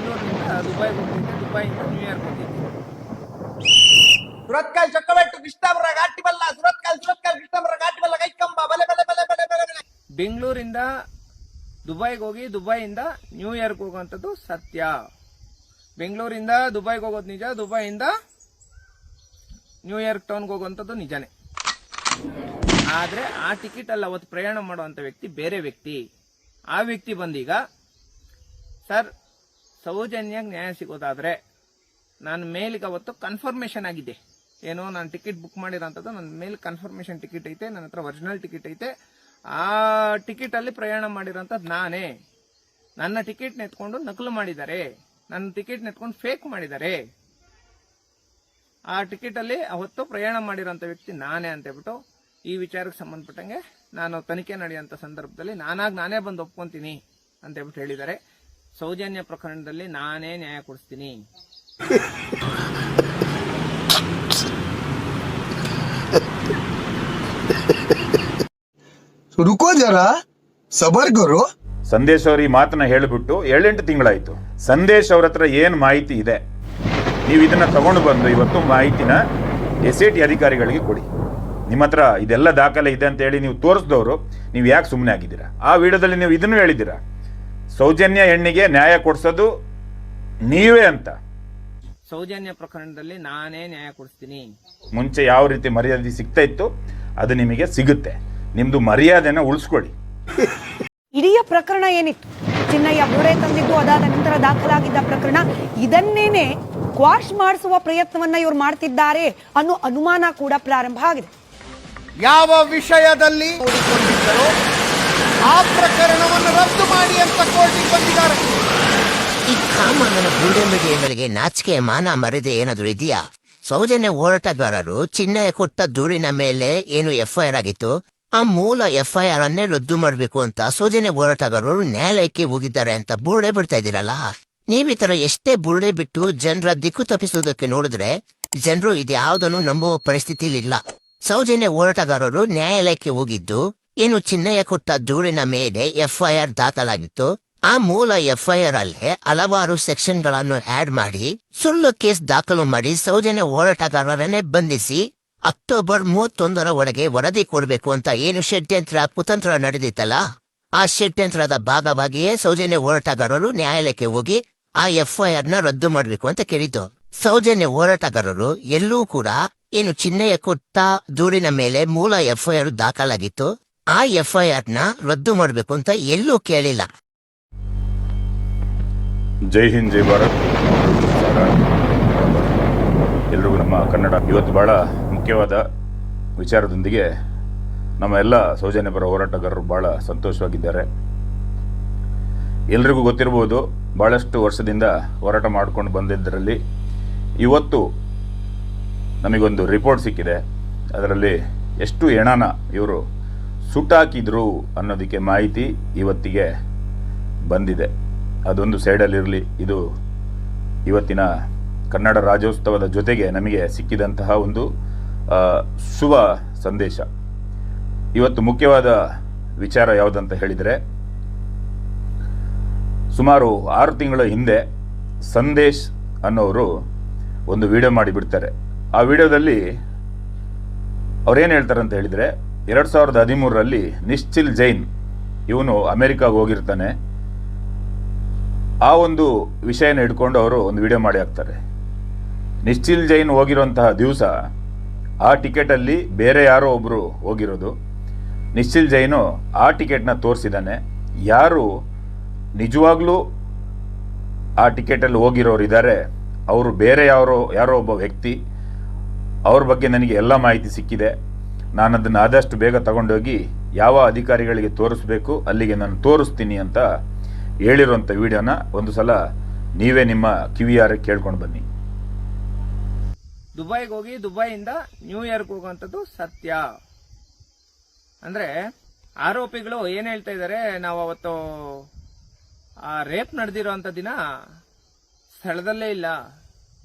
ಬೆಂಗಳೂರಿನಿಂದ ದುಬೈಗೆ ಹೋಗ್ತಿದ್ದೆ, ದುಬೈಯಿಂದ ನ್ಯೂಯಾರ್ಕ್ ಹೋಗ್ತಿದ್ದೆ. ಸುರತ್ಕಲ್ ಚೊಕ್ಕಬೆಟ್ಟು ಕೃಷ್ಣಾಪುರ ಘಾಟಿಬಲ್ಲ ಸುರತ್ಕಲ್ ಕೃಷ್ಣಾಪುರ ಘಾಟಿಬಲ್ಲ ಕೈಕಂಬ ಬಲೆ ಬಲೆ ಬಲೆ ಬಲೆ ಬಲೆ ಬಲೆ. ಬೆಂಗಳೂರಿಂದ ದುಬೈಗೆ ಹೋಗಿ ದುಬೈಯಿಂದ ನ್ಯೂಯಾರ್ಕ್ ಹೋಗುವಂಥದ್ದು ಸತ್ಯ. ಬೆಂಗಳೂರಿಂದ ದುಬೈಗೆ ಹೋಗೋದು ನಿಜ, ದುಬೈಯಿಂದ ನ್ಯೂಯಾರ್ಕ್ ಟೌನ್ಗೆ ಹೋಗುವಂಥದ್ದು ನಿಜಾನೇ. ಆದ್ರೆ ಆ ಟಿಕೆಟ್ ಅಲ್ಲಿ ಅವತ್ತು ಪ್ರಯಾಣ ಮಾಡುವಂತ ವ್ಯಕ್ತಿ ಬೇರೆ ವ್ಯಕ್ತಿ. ಆ ವ್ಯಕ್ತಿ ಬಂದೀಗ, ಸರ್ ಸೌಜನ್ಯ ನ್ಯಾಯ ಸಿಗೋದಾದ್ರೆ ನಾನು ಮೇಲಿಗೆ ಅವತ್ತು ಕನ್ಫರ್ಮೇಶನ್ ಆಗಿದೆ, ಏನೋ ನಾನು ಟಿಕೆಟ್ ಬುಕ್ ಮಾಡಿರೋಂಥದ್ದು ನನ್ನ ಮೇಲೆ ಕನ್ಫರ್ಮೇಶನ್ ಟಿಕೆಟ್ ಐತೆ, ನನ್ನ ಹತ್ರ ಒರಿಜಿನಲ್ ಟಿಕೆಟ್ ಐತೆ, ಆ ಟಿಕೆಟ್ ಅಲ್ಲಿ ಪ್ರಯಾಣ ಮಾಡಿರೋಂಥದ್ದು ನಾನೇ. ನನ್ನ ಟಿಕೆಟ್ ನೆತ್ಕೊಂಡು ನಕಲು ಮಾಡಿದ್ದಾರೆ, ನನ್ನ ಟಿಕೆಟ್ ನೆತ್ಕೊಂಡು ಫೇಕ್ ಮಾಡಿದ್ದಾರೆ. ಆ ಟಿಕೆಟ್ ಅಲ್ಲಿ ಅವತ್ತು ಪ್ರಯಾಣ ಮಾಡಿರೋಂಥ ವ್ಯಕ್ತಿ ನಾನೇ ಅಂತ ಹೇಳ್ಬಿಟ್ಟು ಈ ವಿಚಾರಕ್ಕೆ ಸಂಬಂಧಪಟ್ಟಂಗೆ ನಾನು ತನಿಖೆ ನಡೆಯುವಂತ ಸಂದರ್ಭದಲ್ಲಿ ನಾನೇ ಬಂದು ಒಪ್ಕೊಂತೀನಿ ಅಂತ ಹೇಳ್ಬಿಟ್ಟು ಹೇಳಿದ್ದಾರೆ. ಸೌಜನ್ಯ ಪ್ರಕರಣದಲ್ಲಿ ನಾನೇ ನ್ಯಾಯ ಕೊಡಿಸ್ತೀನಿ. ರುಕೋ ಜರಾ ಸಬರ್ ಕರೋ. ಸಂದೇಶ್ ಅವ್ರ ಈ ಮಾತನ್ನ ಹೇಳಿಬಿಟ್ಟು 7-8 ತಿಂಗಳಾಯ್ತು. ಸಂದೇಶ್ ಅವ್ರ ಹತ್ರ ಏನ್ ಮಾಹಿತಿ ಇದೆ ನೀವು ಇದನ್ನ ತಗೊಂಡು ಬಂದು ಇವತ್ತು ಮಾಹಿತಿನ SAT ಅಧಿಕಾರಿಗಳಿಗೆ ಕೊಡಿ. ನಿಮ್ಮ ಹತ್ರ ಇದೆಲ್ಲ ದಾಖಲೆ ಇದೆ ಅಂತ ಹೇಳಿ ನೀವು ತೋರಿಸಿದವರು ನೀವು ಯಾಕೆ ಸುಮ್ಮನೆ ಆಗಿದ್ದೀರಾ? ಆ ವಿಡಿಯೋದಲ್ಲಿ ನೀವು ಇದನ್ನು ಹೇಳಿದ್ದೀರಾ, ಸೌಜನ್ಯ ಹೆಣ್ಣಿಗೆ ನ್ಯಾಯ ಕೊಡಿಸೋದು ನೀವೇ ಅಂತ. ಸೌಜನ್ಯ ಪ್ರಕರಣದಲ್ಲಿ ನಾನೇ ನ್ಯಾಯ ಕೊಡಿಸ್ತೀನಿ. ಮುಂಚೆ ಯಾವ ರೀತಿ ಮರ್ಯಾದೆ ಸಿಗ್ತಾ ಇತ್ತು ಅದು ನಿಮಗೆ ಸಿಗುತ್ತೆ. ನಿಮ್ದು ಮರ್ಯಾದೆನ ಉಳಿಸ್ಕೊಳ್ಳಿ. ಇಡೀ ಪ್ರಕರಣ ಏನಿತ್ತು, ಚಿನ್ನಯ್ಯ ಗೋಡೆ ತಂದಿದ್ದು, ಅದಾದ ನಂತರ ದಾಖಲಾಗಿದ್ದ ಪ್ರಕರಣ, ಇದನ್ನೇನೆ ಕ್ವಾಶ್ ಮಾಡಿಸುವ ಪ್ರಯತ್ನವನ್ನ ಇವರು ಮಾಡ್ತಿದ್ದಾರೆ ಅನ್ನೋ ಅನುಮಾನ ಕೂಡ ಪ್ರಾರಂಭ ಆಗಿದೆ. ಯಾವ ವಿಷಯದಲ್ಲಿ ನೋಡಿಕೊಂಡಿದ್ದರೋ ಆ ಪ್ರಕರಣವನ್ನು ರದ್ದು ಮಾಡಿ ಅಂತ ಕೋರ್ಟಿಗೆ ಬಂದಿದ್ದಾರೆ. ಈ ಕಾಮಣ್ಣನ ಗೂಂಡೆಗಳಿಗೆ ನಾಚಿಕೆ ಮಾನ ಮರ್ಯಾದೆ ಏನಾದ್ರು ಇದೆಯಾ? ಸೌಜನ್ಯ ಹೋರಾಟಗಾರರು ಚಿನ್ನಯ್ಯ ಕೊಟ್ಟ ದೂರಿನ ಮೇಲೆ ಏನು FIR ಆಗಿತ್ತು, ಆ ಮೂಲ FIR ಅನ್ನೇ ರದ್ದು ಮಾಡಬೇಕು ಅಂತ ಸೌಜನ್ಯ ಹೋರಾಟಗಾರರು ನ್ಯಾಯಾಲಯಕ್ಕೆ ಹೋಗಿದ್ದಾರೆ ಅಂತ ಬುರುಡೆ ಬಿಡ್ತಾ ಇದ್ದೀರಲ್ಲ. ನೀವ್ ಈ ತರ ಎಷ್ಟೇ ಬುರುಡೆ ಬಿಟ್ಟು ಜನರ ದಿಕ್ಕು ತಪ್ಪಿಸೋದಕ್ಕೆ ನೋಡಿದ್ರೆ ಜನರು ಇದ್ಯಾವುದನ್ನು ನಂಬುವ ಪರಿಸ್ಥಿತಿಲಿ ಇಲ್ಲ. ಸೌಜನ್ಯ ಹೋರಾಟಗಾರರು ನ್ಯಾಯಾಲಯಕ್ಕೆ ಹೋಗಿದ್ದು ಏನು ಚಿನ್ನಯ್ಯ ಕೊಟ್ಟ ದೂರಿನ ಮೇಲೆ FIR ದಾಖಲಾಗಿತ್ತು, ಆ ಮೂಲ FIR ಅಲ್ಲೇ ಹಲವಾರು ಸೆಕ್ಷನ್ ಗಳನ್ನು ಆಡ್ ಮಾಡಿ ಸುಳ್ಳು ಕೇಸ್ ದಾಖಲು ಮಾಡಿ ಸೌಜನ್ಯ ಹೋರಾಟಗಾರರನ್ನೇ ಬಂಧಿಸಿ ಅಕ್ಟೋಬರ್ 31ರ ಒಳಗೆ ವರದಿ ಕೊಡಬೇಕು ಅಂತ ಏನು ಷಡ್ಯಂತ್ರ ಕುತಂತ್ರ ನಡೆದಿತ್ತಲ್ಲ, ಆ ಷಡ್ಯಂತ್ರದ ಭಾಗವಾಗಿಯೇ ಸೌಜನ್ಯ ಹೋರಾಟಗಾರರು ನ್ಯಾಯಾಲಯಕ್ಕೆ ಹೋಗಿ ಆ FIR ನ ರದ್ದು ಮಾಡಬೇಕು ಅಂತ ಕೇಳಿದ್ದು. ಸೌಜನ್ಯ ಹೋರಾಟಗಾರರು ಎಲ್ಲೂ ಕೂಡ ಏನು ಚಿನ್ನಯ್ಯ ಕೊಟ್ಟ ದೂರಿನ ಮೇಲೆ ಮೂಲ FIR ದಾಖಲಾಗಿತ್ತು, ಆ FIR ನ ರದ್ದು ಮಾಡಬೇಕು ಅಂತ ಎಲ್ಲೂ ಕೇಳಿಲ್ಲ. ಜೈ ಹಿಂದ್, ಜೈ ಭಾರತ್. ಎಲ್ರಿಗೂ ನಮ್ಮ ಕನ್ನಡ. ಇವತ್ತು ಬಹಳ ಮುಖ್ಯವಾದ ವಿಚಾರದೊಂದಿಗೆ ನಮ್ಮ ಎಲ್ಲ ಸೌಜನ್ಯ ಪರ ಹೋರಾಟಗಾರರು ಬಹಳ ಸಂತೋಷವಾಗಿದ್ದಾರೆ. ಎಲ್ರಿಗೂ ಗೊತ್ತಿರ್ಬೋದು, ಬಹಳಷ್ಟು ವರ್ಷದಿಂದ ಹೋರಾಟ ಮಾಡ್ಕೊಂಡು ಬಂದಿದ್ದರಲ್ಲಿ ಇವತ್ತು ನಮಗೊಂದು ರಿಪೋರ್ಟ್ ಸಿಕ್ಕಿದೆ. ಅದರಲ್ಲಿ ಎಷ್ಟು ಹೆಣನ ಇವರು ಸುಟ್ಟಾಕಿದ್ರು ಅನ್ನೋದಕ್ಕೆ ಮಾಹಿತಿ ಇವತ್ತಿಗೆ ಬಂದಿದೆ. ಅದೊಂದು ಸೈಡಲ್ಲಿರಲಿ, ಇದು ಇವತ್ತಿನ ಕನ್ನಡ ರಾಜ್ಯೋತ್ಸವದ ಜೊತೆಗೆ ನಮಗೆ ಸಿಕ್ಕಿದಂತಹ ಒಂದು ಶುಭ ಸಂದೇಶ. ಇವತ್ತು ಮುಖ್ಯವಾದ ವಿಚಾರ ಯಾವುದಂತ ಹೇಳಿದರೆ, ಸುಮಾರು 6 ತಿಂಗಳ ಹಿಂದೆ ಸಂದೇಶ್ ಅನ್ನೋರು ಒಂದು ವಿಡಿಯೋ ಮಾಡಿಬಿಡ್ತಾರೆ. ಆ ವಿಡಿಯೋದಲ್ಲಿ ಅವ್ರೇನು ಹೇಳ್ತಾರೆ ಅಂತ ಹೇಳಿದರೆ, 2013ರಲ್ಲಿ ನಿಶ್ಚಿಲ್ ಜೈನ್ ಇವನು ಅಮೆರಿಕಾಗೆ ಹೋಗಿರ್ತಾನೆ. ಆ ಒಂದು ವಿಷಯನ ಇಟ್ಕೊಂಡು ಅವರು ಒಂದು ವಿಡಿಯೋ ಮಾಡಿ ಹಾಕ್ತಾರೆ. ನಿಶ್ಚಿಲ್ ಜೈನ್ ಹೋಗಿರುವಂತಹ ದಿವಸ ಆ ಟಿಕೆಟಲ್ಲಿ ಬೇರೆ ಯಾರೋ ಒಬ್ಬರು ಹೋಗಿರೋದು. ನಿಶ್ಚಿಲ್ ಜೈನು ಆ ಟಿಕೆಟ್ನ ತೋರಿಸಿದ್ದಾನೆ. ಯಾರು ನಿಜವಾಗ್ಲೂ ಆ ಟಿಕೆಟಲ್ಲಿ ಹೋಗಿರೋರು ಇದ್ದಾರೆ, ಅವರು ಬೇರೆ ಯಾರೋ ಒಬ್ಬ ವ್ಯಕ್ತಿ. ಅವ್ರ ಬಗ್ಗೆ ನನಗೆ ಎಲ್ಲ ಮಾಹಿತಿ ಸಿಕ್ಕಿದೆ. ನಾನು ಅದನ್ನು ಆದಷ್ಟು ಬೇಗ ತಗೊಂಡೋಗಿ ಯಾವ ಅಧಿಕಾರಿಗಳಿಗೆ ತೋರಿಸ್ಬೇಕು ಅಲ್ಲಿಗೆ ನಾನು ತೋರಿಸ್ತೀನಿ ಅಂತ ಹೇಳಿರುವಂಥ ವಿಡಿಯೋನ ಒಂದು ಸಲ ನೀವೇ ನಿಮ್ಮ ಕಿವಿಯಾರೆ ಕೇಳ್ಕೊಂಡು ಬನ್ನಿ. ದುಬೈಗೆ ಹೋಗಿ ದುಬೈಯಿಂದ ನ್ಯೂಯಾರ್ಕ್ ಹೋಗುವಂಥದ್ದು ಸತ್ಯ. ಅಂದ್ರೆ ಆರೋಪಿಗಳು ಏನ್ ಹೇಳ್ತಾ ಇದ್ದಾರೆ, ನಾವು ಅವತ್ತು ಆ ರೇಪ್ ನಡೆದಿರೋಂಥ ದಿನ ಸ್ಥಳದಲ್ಲೇ ಇಲ್ಲ,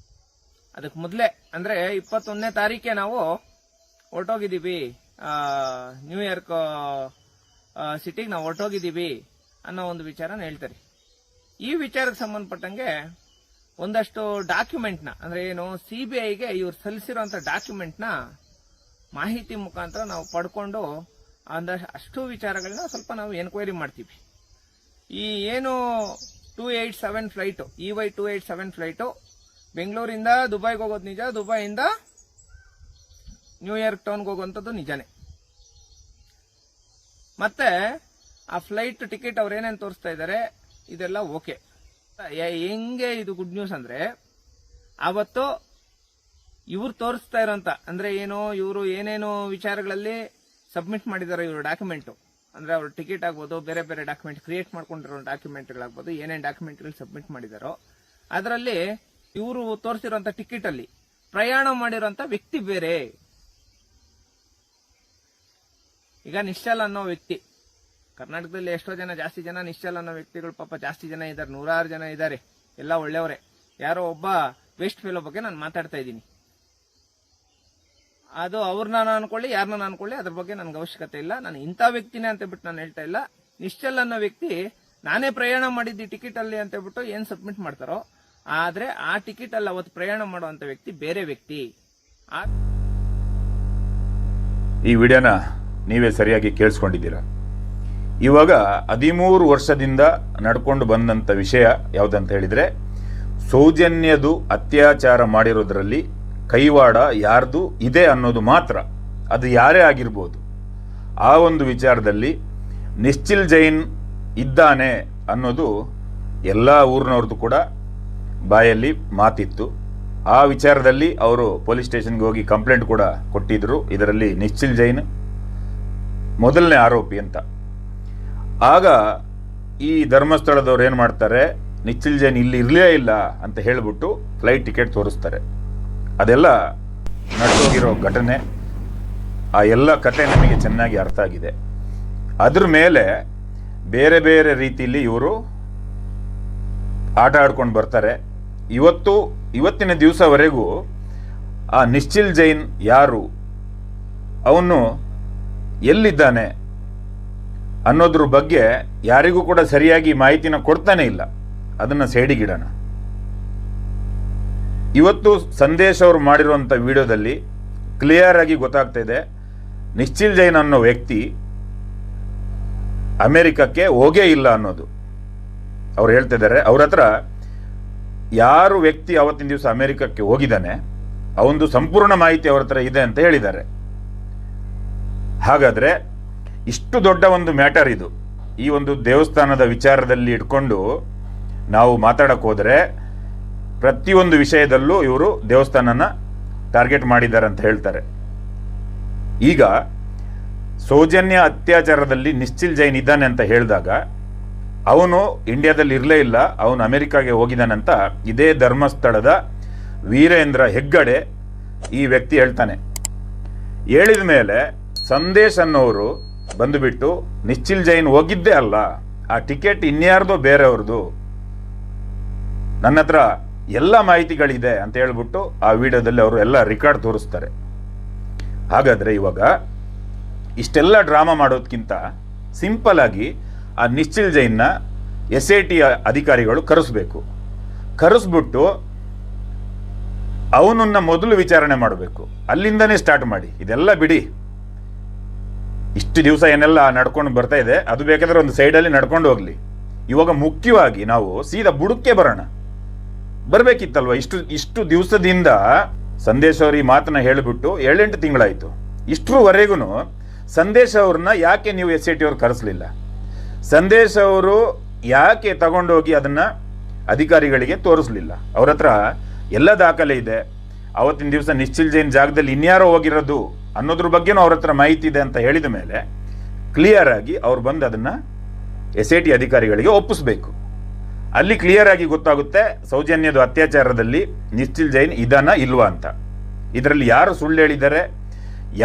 ಅದಕ್ಕೆ ಮೊದಲೇ ಅಂದ್ರೆ 21ನೇ ತಾರೀಕೆ ನಾವು ಹೊರಟೋಗಿದ್ದೀವಿ, ನ್ಯೂಯಾರ್ಕ್ ಸಿಟಿಗೆ ನಾವು ಹೊರಟೋಗಿದ್ದೀವಿ ಅನ್ನೋ ಒಂದು ವಿಚಾರನ ಹೇಳ್ತಾರೆ. ಈ ವಿಚಾರಕ್ಕೆ ಸಂಬಂಧಪಟ್ಟಂಗೆ ಒಂದಷ್ಟು ಡಾಕ್ಯುಮೆಂಟ್ನ ಅಂದ್ರೆ ಏನು CBIಗೆ ಇವ್ರು ಸಲ್ಲಿಸಿರುವಂತ ಡಾಕ್ಯುಮೆಂಟ್ನ ಮಾಹಿತಿ ಮುಖಾಂತರ ನಾವು ಪಡ್ಕೊಂಡು ಅಷ್ಟು ವಿಚಾರಗಳನ್ನ ಸ್ವಲ್ಪ ನಾವು ಎನ್ಕ್ವೈರಿ ಮಾಡ್ತೀವಿ. ಈ ಏನು 287 ಫ್ಲೈಟ್ EY 287 ಫ್ಲೈಟು ಬೆಂಗಳೂರಿಂದ ದುಬೈಗೆ ಹೋಗೋದು ನಿಜ, ದುಬೈಯಿಂದ ನ್ಯೂಯಾರ್ಕ್ ಟೌನ್ಗೆ ಹೋಗುವಂಥದ್ದು ನಿಜಾನೇ. ಮತ್ತೆ ಆ ಫ್ಲೈಟ್ ಟಿಕೆಟ್ ಅವ್ರು ಏನೇನು ತೋರಿಸ್ತಾ ಇದ್ದಾರೆ ಇದೆಲ್ಲ ಓಕೆ. ಹೆಂಗೆ ಇದು ಗುಡ್ ನ್ಯೂಸ್ ಅಂದ್ರೆ ಅವತ್ತು ಇವ್ರು ತೋರಿಸ್ತಾ ಇರೋಂತ ಅಂದ್ರೆ ಏನು ಇವರು ಏನೇನು ವಿಚಾರಗಳಲ್ಲಿ ಸಬ್ಮಿಟ್ ಮಾಡಿದಾರೋ ಇವರು ಡಾಕ್ಯುಮೆಂಟ್ ಅಂದ್ರೆ ಅವ್ರ ಟಿಕೆಟ್ ಆಗ್ಬೋದು, ಬೇರೆ ಬೇರೆ ಡಾಕ್ಯುಮೆಂಟ್ ಕ್ರಿಯೇಟ್ ಮಾಡ್ಕೊಂಡಿರೋ ಡಾಕ್ಯುಮೆಂಟ್ಗಳಾಗ್ಬೋದು, ಏನೇನು ಡಾಕ್ಯುಮೆಂಟ್ಗಳು ಸಬ್ಮಿಟ್ ಮಾಡಿದಾರೋ ಅದರಲ್ಲಿ ಇವರು ತೋರಿಸಿರುವಂತ ಟಿಕೆಟ್ ಅಲ್ಲಿ ಪ್ರಯಾಣ ಮಾಡಿರೋಂತ ವ್ಯಕ್ತಿ ಬೇರೆ. ಈಗ ನಿಶ್ಚಲ್ ಅನ್ನೋ ವ್ಯಕ್ತಿ ಕರ್ನಾಟಕದಲ್ಲಿ ಎಷ್ಟೋ ಜನ, ಜಾಸ್ತಿ ಜನ ನಿಶ್ಚಲ್ ಅನ್ನೋ ವ್ಯಕ್ತಿಗಳು ಪಾಪ ಜಾಸ್ತಿ ಜನ ಇದ್ದಾರೆ, 100 ಜನ ಇದ್ದಾರೆ, ಎಲ್ಲ ಒಳ್ಳೆಯವರೇ. ಯಾರೋ ಒಬ್ಬ ವೇಸ್ಟ್ ಫೆಲೋ ಬಗ್ಗೆ ನಾನು ಮಾತಾಡ್ತಾ ಇದ್ದೀನಿ. ಅದು ಅವ್ರನ್ನ ನಾನು ಅನ್ಕೊಳ್ಳಿ, ಯಾರನ್ನ ನಾನು ಅನ್ಕೊಳ್ಳಿ, ಅದ್ರ ಬಗ್ಗೆ ನನ್ಗೆ ಅವಶ್ಯಕತೆ ಇಲ್ಲ. ನಾನು ಇಂಥ ವ್ಯಕ್ತಿನೇ ಅಂತ ಹೇಳ್ಬಿಟ್ಟು ನಾನು ಹೇಳ್ತಾ ಇಲ್ಲ. ನಿಶ್ಚಲ್ ಅನ್ನೋ ವ್ಯಕ್ತಿ ನಾನೇ ಪ್ರಯಾಣ ಮಾಡಿದ್ದಿ ಟಿಕೆಟ್ ಅಲ್ಲಿ ಅಂತ ಹೇಳ್ಬಿಟ್ಟು ಏನ್ ಸಬ್ಮಿಟ್ ಮಾಡ್ತಾರೋ, ಆದ್ರೆ ಆ ಟಿಕೆಟ್ ಅಲ್ಲಿ ಅವತ್ತು ಪ್ರಯಾಣ ಮಾಡುವಂತ ವ್ಯಕ್ತಿ ಬೇರೆ ವ್ಯಕ್ತಿ. ಈ ವಿಡಿಯೋನ ನೀವೇ ಸರಿಯಾಗಿ ಕೇಳಿಸ್ಕೊಂಡಿದ್ದೀರಾ. ಇವಾಗ 13 ವರ್ಷದಿಂದ ನಡ್ಕೊಂಡು ಬಂದಂಥ ವಿಷಯ ಯಾವುದಂತ ಹೇಳಿದರೆ, ಸೌಜನ್ಯದು ಅತ್ಯಾಚಾರ ಮಾಡಿರೋದ್ರಲ್ಲಿ ಕೈವಾಡ ಯಾರ್ದು ಇದೆ ಅನ್ನೋದು ಮಾತ್ರ, ಅದು ಯಾರೇ ಆಗಿರ್ಬೋದು. ಆ ಒಂದು ವಿಚಾರದಲ್ಲಿ ನಿಶ್ಚಿಲ್ ಜೈನ್ ಇದ್ದಾನೆ ಅನ್ನೋದು ಎಲ್ಲ ಊರಿನವ್ರದ್ದು ಕೂಡ ಬಾಯಲ್ಲಿ ಮಾತಿತ್ತು. ಆ ವಿಚಾರದಲ್ಲಿ ಅವರು ಪೊಲೀಸ್ ಸ್ಟೇಷನ್ಗೆ ಹೋಗಿ ಕಂಪ್ಲೇಂಟ್ ಕೂಡ ಕೊಟ್ಟಿದ್ರು, ಇದರಲ್ಲಿ ನಿಶ್ಚಿಲ್ ಜೈನ್ ಮೊದಲನೇ ಆರೋಪಿ ಅಂತ. ಆಗ ಈ ಧರ್ಮಸ್ಥಳದವ್ರು ಏನು ಮಾಡ್ತಾರೆ, ನಿಶ್ಚಿಲ್ ಜೈನ್ ಇಲ್ಲಿ ಇರಲೇ ಇಲ್ಲ ಅಂತ ಹೇಳಿಬಿಟ್ಟು ಫ್ಲೈಟ್ ಟಿಕೆಟ್ ತೋರಿಸ್ತಾರೆ. ಅದೆಲ್ಲ ನಡೆದೋಗಿರೋ ಘಟನೆ, ಆ ಎಲ್ಲ ಕತೆ ನಮಗೆ ಚೆನ್ನಾಗಿ ಅರ್ಥ ಆಗಿದೆ. ಅದ್ರ ಮೇಲೆ ಬೇರೆ ಬೇರೆ ರೀತಿಯಲ್ಲಿ ಇವರು ಆಟ ಆಡ್ಕೊಂಡು ಬರ್ತಾರೆ. ಇವತ್ತಿನ ದಿವಸವರೆಗೂ ಆ ನಿಶ್ಚಿಲ್ ಜೈನ್ ಯಾರು, ಅವನು ಎಲ್ಲಿದ್ದಾನೆ ಅನ್ನೋದ್ರ ಬಗ್ಗೆ ಯಾರಿಗೂ ಕೂಡ ಸರಿಯಾಗಿ ಮಾಹಿತಿನ ಕೊಡ್ತಾನೆ ಇಲ್ಲ. ಅದನ್ನು ಸೈಡಿಗಿಡೋಣ. ಇವತ್ತು ಸಂದೇಶ್ ಅವರು ಮಾಡಿರುವಂಥ ವಿಡಿಯೋದಲ್ಲಿ ಕ್ಲಿಯರ್ ಆಗಿ ಗೊತ್ತಾಗ್ತಾ ಇದೆ, ನಿಶ್ಚಿಲ್ ಜೈನ್ ಅನ್ನೋ ವ್ಯಕ್ತಿ ಅಮೆರಿಕಕ್ಕೆ ಹೋಗೇ ಇಲ್ಲ ಅನ್ನೋದು. ಅವ್ರು ಹೇಳ್ತಿದ್ದಾರೆ, ಅವ್ರ ಹತ್ರ ಯಾರು ವ್ಯಕ್ತಿ ಅವತ್ತಿನ ದಿವಸ ಅಮೆರಿಕಕ್ಕೆ ಹೋಗಿದ್ದಾನೆ ಅವನದು ಸಂಪೂರ್ಣ ಮಾಹಿತಿ ಅವ್ರ ಹತ್ರ ಇದೆ ಅಂತ ಹೇಳಿದ್ದಾರೆ. ಹಾಗಾದ್ರೆ ಇಷ್ಟು ದೊಡ್ಡ ಒಂದು ಮ್ಯಾಟರ್ ಇದು. ಈ ಒಂದು ದೇವಸ್ಥಾನದ ವಿಚಾರದಲ್ಲಿ ಇಟ್ಕೊಂಡು ನಾವು ಮಾತಾಡಕ್ಕೆ ಹೋದರೆ ಪ್ರತಿಯೊಂದು ವಿಷಯದಲ್ಲೂ ಇವರು ದೇವಸ್ಥಾನನ ಟಾರ್ಗೆಟ್ ಮಾಡಿದ್ದಾರೆ ಅಂತ ಹೇಳ್ತಾರೆ. ಈಗ ಸೌಜನ್ಯ ಅತ್ಯಾಚಾರದಲ್ಲಿ ನಿಶ್ಚಿಲ್ ಜೈನ್ ಇದ್ದಾನೆ ಅಂತ ಹೇಳಿದಾಗ ಅವನು ಇಂಡಿಯಾದಲ್ಲಿ ಇರಲೇ ಇಲ್ಲ, ಅವನು ಅಮೆರಿಕಾಗೆ ಹೋಗಿದ್ದಾನಂತ ಇದೇ ಧರ್ಮಸ್ಥಳದ ವೀರೇಂದ್ರ ಹೆಗ್ಗಡೆ ಈ ವ್ಯಕ್ತಿ ಹೇಳ್ತಾನೆ. ಹೇಳಿದ ಮೇಲೆ ಸಂದೇಶ್ ಅನ್ನೋರು ಬಂದುಬಿಟ್ಟು ನಿಶ್ಚಿಲ್ ಜೈನ್ ಹೋಗಿದ್ದೇ ಅಲ್ಲ, ಆ ಟಿಕೆಟ್ ಇನ್ಯಾರ್ದೋ ಬೇರೆಯವ್ರದ್ದು, ನನ್ನ ಹತ್ರ ಎಲ್ಲ ಮಾಹಿತಿಗಳಿದೆ ಅಂತ ಹೇಳ್ಬಿಟ್ಟು ಆ ವಿಡಿಯೋದಲ್ಲಿ ಅವರು ಎಲ್ಲ ರೆಕಾರ್ಡ್ ತೋರಿಸ್ತಾರೆ. ಹಾಗಾದರೆ ಇವಾಗ ಇಷ್ಟೆಲ್ಲ ಡ್ರಾಮಾ ಮಾಡೋದಕ್ಕಿಂತ ಸಿಂಪಲ್ ಆಗಿ ಆ ನಿಶ್ಚಿಲ್ ಜೈನ್ನ SIT ಅಧಿಕಾರಿಗಳು ಕರೆಸ್ಬಿಟ್ಟು ಅವನನ್ನ ಮೊದಲು ವಿಚಾರಣೆ ಮಾಡಬೇಕು. ಅಲ್ಲಿಂದನೇ ಸ್ಟಾರ್ಟ್ ಮಾಡಿ, ಇದೆಲ್ಲ ಬಿಡಿ. ಇಷ್ಟು ದಿವಸ ಏನೆಲ್ಲ ನಡ್ಕೊಂಡು ಬರ್ತಾ ಇದೆ ಅದು ಬೇಕಾದ್ರೆ ಒಂದು ಸೈಡಲ್ಲಿ ನಡ್ಕೊಂಡು ಹೋಗ್ಲಿ. ಇವಾಗ ಮುಖ್ಯವಾಗಿ ನಾವು ಸೀದಾ ಬುಡಕ್ಕೆ ಬರಬೇಕಿತ್ತಲ್ವ. ಇಷ್ಟು ದಿವಸದಿಂದ ಸಂದೇಶ್ ಅವ್ರ ಈ ಮಾತನ್ನ ಹೇಳಿಬಿಟ್ಟು 7-8 ತಿಂಗಳಾಯಿತು. ಇಷ್ಟರವರೆಗೂ ಸಂದೇಶ್ ಅವ್ರನ್ನ ಯಾಕೆ ನೀವು SIT ಅವ್ರು ಕರೆಸಲಿಲ್ಲ? ಸಂದೇಶ್ ಅವರು ಯಾಕೆ ತಗೊಂಡೋಗಿ ಅದನ್ನ ಅಧಿಕಾರಿಗಳಿಗೆ ತೋರಿಸ್ಲಿಲ್ಲ? ಅವ್ರ ಹತ್ರ ಎಲ್ಲ ದಾಖಲೆ ಇದೆ. ಅವತ್ತಿನ ದಿವಸ ನಿಶ್ಚಿಲ್ ಜೈನ್ ಜಾಗದಲ್ಲಿ ಇನ್ಯಾರೋ ಹೋಗಿರೋದು ಅನ್ನೋದ್ರ ಬಗ್ಗೆನೂ ಅವ್ರ ಹತ್ರ ಮಾಹಿತಿ ಇದೆ ಅಂತ ಹೇಳಿದ ಮೇಲೆ ಕ್ಲಿಯರ್ ಆಗಿ ಅವ್ರು ಬಂದು ಅದನ್ನ SIT ಅಧಿಕಾರಿಗಳಿಗೆ ಒಪ್ಪಿಸ್ಬೇಕು. ಅಲ್ಲಿ ಕ್ಲಿಯರ್ ಆಗಿ ಗೊತ್ತಾಗುತ್ತೆ ಸೌಜನ್ಯದ ಅತ್ಯಾಚಾರದಲ್ಲಿ ನಿಶ್ಚಿಲ್ ಜೈನ್ ಇದಾನ ಇಲ್ವಾ ಅಂತ. ಇದರಲ್ಲಿ ಯಾರು ಸುಳ್ಳು ಹೇಳಿದ್ದಾರೆ,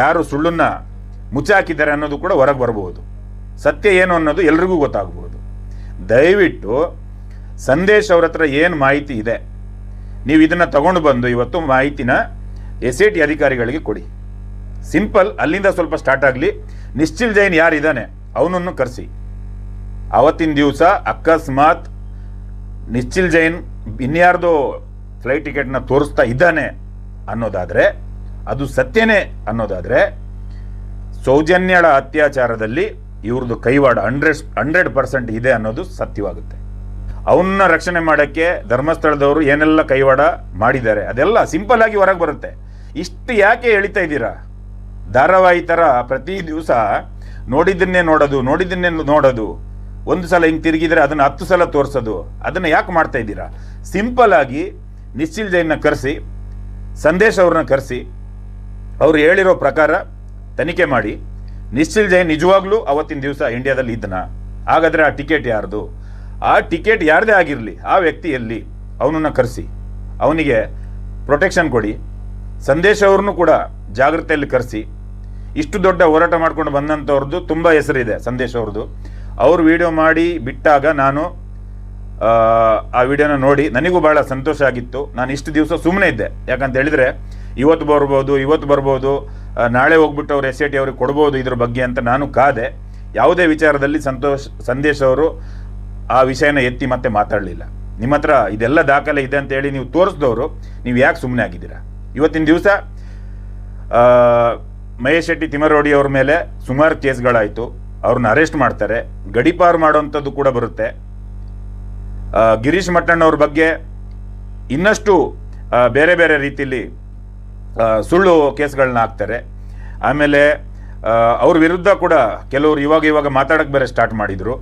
ಯಾರು ಸುಳ್ಳನ್ನ ಮುಚ್ಚಾಕಿದ್ದಾರೆ ಅನ್ನೋದು ಕೂಡ ಹೊರಗೆ ಬರಬಹುದು. ಸತ್ಯ ಏನು ಅನ್ನೋದು ಎಲ್ರಿಗೂ ಗೊತ್ತಾಗಬಹುದು. ದಯವಿಟ್ಟು ಸಂದೇಶ್ ಅವ್ರ ಹತ್ರ ಏನು ಮಾಹಿತಿ ಇದೆ ನೀವು ಇದನ್ನು ತಗೊಂಡು ಬಂದು ಇವತ್ತು ಮಾಹಿತಿನ SIT ಅಧಿಕಾರಿಗಳಿಗೆ ಕೊಡಿ. ಸಿಂಪಲ್, ಅಲ್ಲಿಂದ ಸ್ವಲ್ಪ ಸ್ಟಾರ್ಟ್ ಆಗಲಿ. ನಿಶ್ಚಿಲ್ ಜೈನ್ ಯಾರಿದ್ದಾನೆ ಅವನನ್ನು ಕರೆಸಿ. ಅವತ್ತಿನ ದಿವಸ ಅಕಸ್ಮಾತ್ ನಿಶ್ಚಿಲ್ ಜೈನ್ ಇನ್ಯಾರ್ದೋ ಫ್ಲೈಟ್ ಟಿಕೆಟ್ನ ತೋರಿಸ್ತಾ ಇದ್ದಾನೆ ಅನ್ನೋದಾದರೆ, ಅದು ಸತ್ಯನೇ ಅನ್ನೋದಾದರೆ, ಸೌಜನ್ಯಳ ಅತ್ಯಾಚಾರದಲ್ಲಿ ಇವ್ರದ್ದು ಕೈವಾಡ 100% ಇದೆ ಅನ್ನೋದು ಸತ್ಯವಾಗುತ್ತೆ. ಅವನ್ನ ರಕ್ಷಣೆ ಮಾಡೋಕ್ಕೆ ಧರ್ಮಸ್ಥಳದವರು ಏನೆಲ್ಲ ಕೈವಾಡ ಮಾಡಿದ್ದಾರೆ ಅದೆಲ್ಲ ಸಿಂಪಲ್ ಆಗಿ ಹೊರಗೆ ಬರುತ್ತೆ. ಇಷ್ಟು ಯಾಕೆ ಎಳಿತಾ ಇದ್ದೀರಾ? ಧಾರಾವಾಹಿ ಥರ ಪ್ರತಿ ದಿವಸ ನೋಡಿದ್ದನ್ನೇ ನೋಡೋದು, ಒಂದು ಸಲ ಹಿಂಗೆ ತಿರುಗಿದ್ರೆ ಅದನ್ನು 10 ಸಲ ತೋರಿಸೋದು, ಅದನ್ನು ಯಾಕೆ ಮಾಡ್ತಾ ಇದ್ದೀರಾ? ಸಿಂಪಲ್ ಆಗಿ ನಿಶ್ಚಿಲ್ ಜೈನ್ನ ಕರೆಸಿ, ಸಂದೇಶ್ ಅವ್ರನ್ನ ಕರೆಸಿ, ಅವ್ರು ಹೇಳಿರೋ ಪ್ರಕಾರ ತನಿಖೆ ಮಾಡಿ, ನಿಶ್ಚಿಲ್ ಜೈನ್ ನಿಜವಾಗ್ಲೂ ಅವತ್ತಿನ ದಿವಸ ಇಂಡಿಯಾದಲ್ಲಿ ಇದ್ದನ, ಹಾಗಾದರೆ ಆ ಟಿಕೆಟ್ ಯಾರ್ದು, ಆ ಟಿಕೆಟ್ ಯಾರದೇ ಆಗಿರಲಿ, ಆ ವ್ಯಕ್ತಿ ಎಲ್ಲಿ, ಅವನನ್ನು ಕರೆಸಿ, ಅವನಿಗೆ ಪ್ರೊಟೆಕ್ಷನ್ ಕೊಡಿ. ಸಂದೇಶ್ ಅವ್ರನ್ನೂ ಕೂಡ ಜಾಗ್ರತೆಯಲ್ಲಿ ಕರೆಸಿ. ಇಷ್ಟು ದೊಡ್ಡ ಹೋರಾಟ ಮಾಡ್ಕೊಂಡು ಬಂದಂಥವ್ರದ್ದು ತುಂಬ ಹೆಸರಿದೆ ಸಂದೇಶ್ ಅವ್ರದ್ದು. ಅವ್ರು ವಿಡಿಯೋ ಮಾಡಿ ಬಿಟ್ಟಾಗ ನಾನು ಆ ವಿಡಿಯೋನ ನೋಡಿ ನನಗೂ ಭಾಳ ಸಂತೋಷ ಆಗಿತ್ತು. ನಾನು ಇಷ್ಟು ದಿವಸ ಸುಮ್ಮನೆ ಇದ್ದೆ. ಯಾಕಂತ ಹೇಳಿದರೆ ಇವತ್ತು ಬರ್ಬೋದು, ನಾಳೆ ಹೋಗ್ಬಿಟ್ಟು ಅವ್ರು SIT ಅವ್ರಿಗೆ ಕೊಡ್ಬೋದು ಇದ್ರ ಬಗ್ಗೆ ಅಂತ ನಾನು ಕಾದೆ. ಯಾವುದೇ ವಿಚಾರದಲ್ಲಿ ಸಂದೇಶ್ ಅವರು ಆ ವಿಷಯನ ಎತ್ತಿ ಮತ್ತೆ ಮಾತಾಡಲಿಲ್ಲ. ನಿಮ್ಮ ಹತ್ರ ಇದೆಲ್ಲ ದಾಖಲೆ ಇದೆ ಅಂತೇಳಿ ನೀವು ತೋರಿಸಿದವರು ನೀವು ಯಾಕೆ ಸುಮ್ಮನೆ ಆಗಿದ್ದೀರಾ? ಇವತ್ತಿನ ದಿವಸ ಮಹೇಶ್ ಶೆಟ್ಟಿ ತಿಮ್ಮರೋಡಿ ಅವ್ರ ಮೇಲೆ ಸುಮಾರು ಕೇಸ್ಗಳಾಯಿತು. ಅವ್ರನ್ನ ಅರೆಸ್ಟ್ ಮಾಡ್ತಾರೆ, ಗಡೀಪಾರು ಮಾಡೋವಂಥದ್ದು ಕೂಡ ಬರುತ್ತೆ. ಗಿರೀಶ್ ಮಟ್ಟಣ್ಣ ಅವ್ರ ಬಗ್ಗೆ ಇನ್ನಷ್ಟು ಬೇರೆ ಬೇರೆ ರೀತಿಯಲ್ಲಿ ಸುಳ್ಳು ಕೇಸ್ಗಳನ್ನ ಹಾಕ್ತಾರೆ. ಆಮೇಲೆ ಅವ್ರ ವಿರುದ್ಧ ಕೂಡ ಕೆಲವರು ಇವಾಗ ಮಾತಾಡೋಕ್ಕೆ ಬೇರೆ ಸ್ಟಾರ್ಟ್ ಮಾಡಿದರು.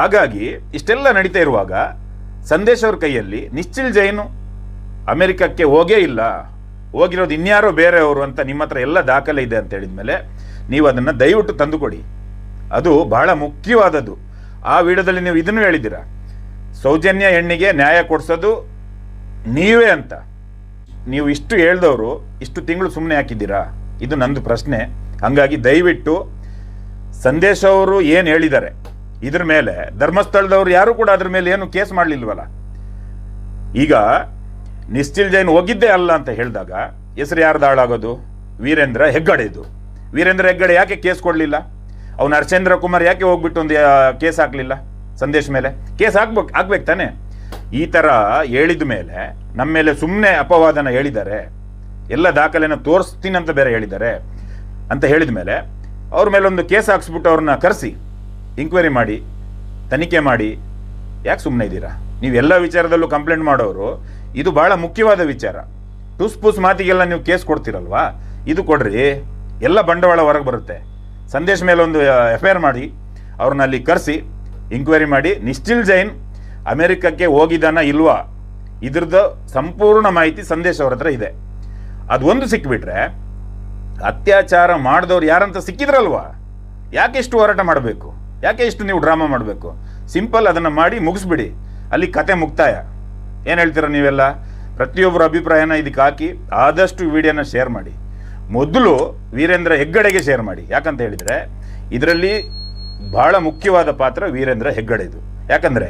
ಹಾಗಾಗಿ ಇಷ್ಟೆಲ್ಲ ನಡೀತಾ ಇರುವಾಗ ಸಂದೇಶ್ ಅವ್ರ ಕೈಯಲ್ಲಿ ನಿಶ್ಚಿಲ್ ಜೈನು ಅಮೆರಿಕಕ್ಕೆ ಹೋಗೇ ಇಲ್ಲ, ಹೋಗಿರೋದು ಇನ್ಯಾರೋ ಬೇರೆಯವರು ಅಂತ ನಿಮ್ಮ ಹತ್ರ ಎಲ್ಲ ದಾಖಲೆ ಇದೆ ಅಂತ ಹೇಳಿದ್ಮೇಲೆ ನೀವು ಅದನ್ನು ದಯವಿಟ್ಟು ತಂದುಕೊಡಿ. ಅದು ಬಹಳ ಮುಖ್ಯವಾದದ್ದು. ಆ ವಿಡಿಯೋದಲ್ಲಿ ನೀವು ಇದನ್ನು ಹೇಳಿದ್ದೀರಾ, ಸೌಜನ್ಯ ಹೆಣ್ಣಿಗೆ ನ್ಯಾಯ ಕೊಡಿಸೋದು ನೀವೇ ಅಂತ. ನೀವು ಇಷ್ಟು ಹೇಳ್ದವರು ಇಷ್ಟು ತಿಂಗಳು ಸುಮ್ಮನೆ ಹಾಕಿದ್ದೀರಾ? ಇದು ನಂದು ಪ್ರಶ್ನೆ. ಹಾಗಾಗಿ ದಯವಿಟ್ಟು ಸಂದೇಶ್ ಅವರು ಏನು ಹೇಳಿದ್ದಾರೆ ಇದ್ರ ಮೇಲೆ ಧರ್ಮಸ್ಥಳದವ್ರು ಯಾರು ಕೂಡ ಅದ್ರ ಮೇಲೆ ಏನು ಕೇಸ್ ಮಾಡಲಿಲ್ವಲ್ಲ. ಈಗ ನಿಶ್ಚಿಲ್ ಜೈನ್ ಹೋಗಿದ್ದೇ ಅಲ್ಲ ಅಂತ ಹೇಳಿದಾಗ ಹೆಸರು ಯಾರ್ದು ಹಾಳಾಗೋದು? ವೀರೇಂದ್ರ ಹೆಗ್ಗಡೆದು. ವೀರೇಂದ್ರ ಹೆಗ್ಗಡೆ ಯಾಕೆ ಕೇಸ್ ಕೊಡಲಿಲ್ಲ? ಅವನು ಹರ್ಷೇಂದ್ರ ಕುಮಾರ್ ಯಾಕೆ ಹೋಗ್ಬಿಟ್ಟು ಒಂದು ಕೇಸ್ ಹಾಕಲಿಲ್ಲ ಸಂದೇಶ್ ಮೇಲೆ? ಕೇಸ್ ಹಾಕ್ಬೇಕು ತಾನೆ. ಈ ಥರ ಹೇಳಿದ ಮೇಲೆ ನಮ್ಮ ಮೇಲೆ ಸುಮ್ಮನೆ ಅಪವಾದನ ಹೇಳಿದ್ದಾರೆ, ಎಲ್ಲ ದಾಖಲೆನ ತೋರಿಸ್ತೀನಿ ಅಂತ ಬೇರೆ ಹೇಳಿದ್ದಾರೆ ಅಂತ ಹೇಳಿದ ಮೇಲೆ ಅವ್ರ ಮೇಲೆ ಒಂದು ಕೇಸ್ ಹಾಕ್ಸ್ಬಿಟ್ಟು ಅವ್ರನ್ನ ಕರೆಸಿ ಇಂಕ್ವೈರಿ ಮಾಡಿ ತನಿಖೆ ಮಾಡಿ. ಯಾಕೆ ಸುಮ್ಮನೆ ಇದ್ದೀರಾ? ನೀವು ಎಲ್ಲ ವಿಚಾರದಲ್ಲೂ ಕಂಪ್ಲೇಂಟ್ ಮಾಡೋರು, ಇದು ಭಾಳ ಮುಖ್ಯವಾದ ವಿಚಾರ. ಟುಸ್ ಮಾತಿಗೆಲ್ಲ ನೀವು ಕೇಸ್ ಕೊಡ್ತೀರಲ್ವಾ, ಇದು ಕೊಡ್ರಿ, ಎಲ್ಲ ಬಂಡವಾಳ ಹೊರಗೆ ಬರುತ್ತೆ. ಸಂದೇಶ್ ಮೇಲೆ ಒಂದು FIR ಮಾಡಿ ಅವ್ರನ್ನ ಅಲ್ಲಿ ಕರೆಸಿ ಇಂಕ್ವೈರಿ ಮಾಡಿ ನಿಶ್ಚಿಲ್ ಜೈನ್ ಅಮೆರಿಕಕ್ಕೆ ಹೋಗಿದ್ದಾನ ಇಲ್ವಾ ಇದ್ರದ್ದು ಸಂಪೂರ್ಣ ಮಾಹಿತಿ ಸಂದೇಶ್ ಅವ್ರ ಹತ್ರ ಇದೆ. ಅದು ಒಂದು ಸಿಕ್ಬಿಟ್ರೆ ಅತ್ಯಾಚಾರ ಮಾಡಿದವ್ರು ಯಾರಂತ ಸಿಕ್ಕಿದ್ರಲ್ವಾ, ಯಾಕೆ ಇಷ್ಟು ಹೋರಾಟ ಮಾಡಬೇಕು? ಯಾಕೆ ಇಷ್ಟು ನೀವು ಡ್ರಾಮಾ ಮಾಡಬೇಕು? ಸಿಂಪಲ್ ಅದನ್ನು ಮಾಡಿ ಮುಗಿಸ್ಬಿಡಿ, ಅಲ್ಲಿ ಕತೆ ಮುಕ್ತಾಯ. ಏನು ಹೇಳ್ತೀರ ನೀವೆಲ್ಲ? ಪ್ರತಿಯೊಬ್ಬರ ಅಭಿಪ್ರಾಯನ ಇದಕ್ಕೆ ಹಾಕಿ ಆದಷ್ಟು ವಿಡಿಯೋನ ಶೇರ್ ಮಾಡಿ. ಮೊದಲು ವೀರೇಂದ್ರ ಹೆಗ್ಗಡೆಗೆ ಶೇರ್ ಮಾಡಿ. ಯಾಕಂತ ಹೇಳಿದರೆ ಇದರಲ್ಲಿ ಬಹಳ ಮುಖ್ಯವಾದ ಪಾತ್ರ ವೀರೇಂದ್ರ ಹೆಗ್ಗಡೆದು. ಯಾಕಂದರೆ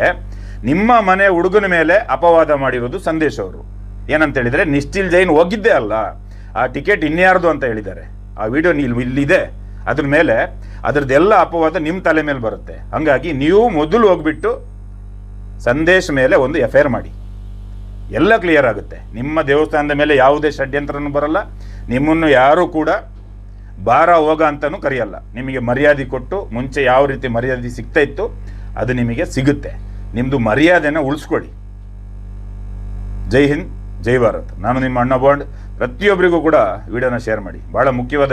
ನಿಮ್ಮ ಮನೆ ಹುಡುಗನ ಮೇಲೆ ಅಪವಾದ ಮಾಡಿರೋದು ಸಂದೇಶ್ ಅವರು. ಏನಂತ ಹೇಳಿದರೆ ನಿಶ್ಚಿಲ್ ಜೈನ್ ಹೋಗಿದ್ದೇ ಅಲ್ಲ, ಆ ಟಿಕೆಟ್ ಇನ್ಯಾರ್ದು ಅಂತ ಹೇಳಿದ್ದಾರೆ. ಆ ವಿಡಿಯೋ ಇಲ್ಲಿದೆ. ಅದ್ರ ಮೇಲೆ ಅದರದ್ದೆಲ್ಲ ಅಪವಾದ ನಿಮ್ಮ ತಲೆ ಮೇಲೆ ಬರುತ್ತೆ. ಹಾಗಾಗಿ ನೀವು ಮೊದಲು ಹೋಗ್ಬಿಟ್ಟು ಸಂದೇಶ್ ಮೇಲೆ ಒಂದು FIR ಮಾಡಿ, ಎಲ್ಲ ಕ್ಲಿಯರ್ ಆಗುತ್ತೆ. ನಿಮ್ಮ ದೇವಸ್ಥಾನದ ಮೇಲೆ ಯಾವುದೇ ಷಡ್ಯಂತ್ರನೂ ಬರಲ್ಲ, ನಿಮ್ಮನ್ನು ಯಾರೂ ಕೂಡ ಬಾರ ಹೋಗ ಅಂತಲೂ ಕರೆಯಲ್ಲ. ನಿಮಗೆ ಮರ್ಯಾದೆ ಕೊಟ್ಟು ಮುಂಚೆ ಯಾವ ರೀತಿ ಮರ್ಯಾದೆ ಸಿಗ್ತಾ ಇತ್ತು ಅದು ನಿಮಗೆ ಸಿಗುತ್ತೆ. ನಿಮ್ಮದು ಮರ್ಯಾದೆನ ಉಳಿಸ್ಕೊಳ್ಳಿ. ಜೈ ಹಿಂದ್, ಜೈ ಭಾರತ್. ನಾನು ನಿಮ್ಮ ಅಣ್ಣ ಬಾಂಡ್. ಪ್ರತಿಯೊಬ್ಬರಿಗೂ ಕೂಡ ವಿಡಿಯೋನ ಶೇರ್ ಮಾಡಿ. ಭಾಳ ಮುಖ್ಯವಾದ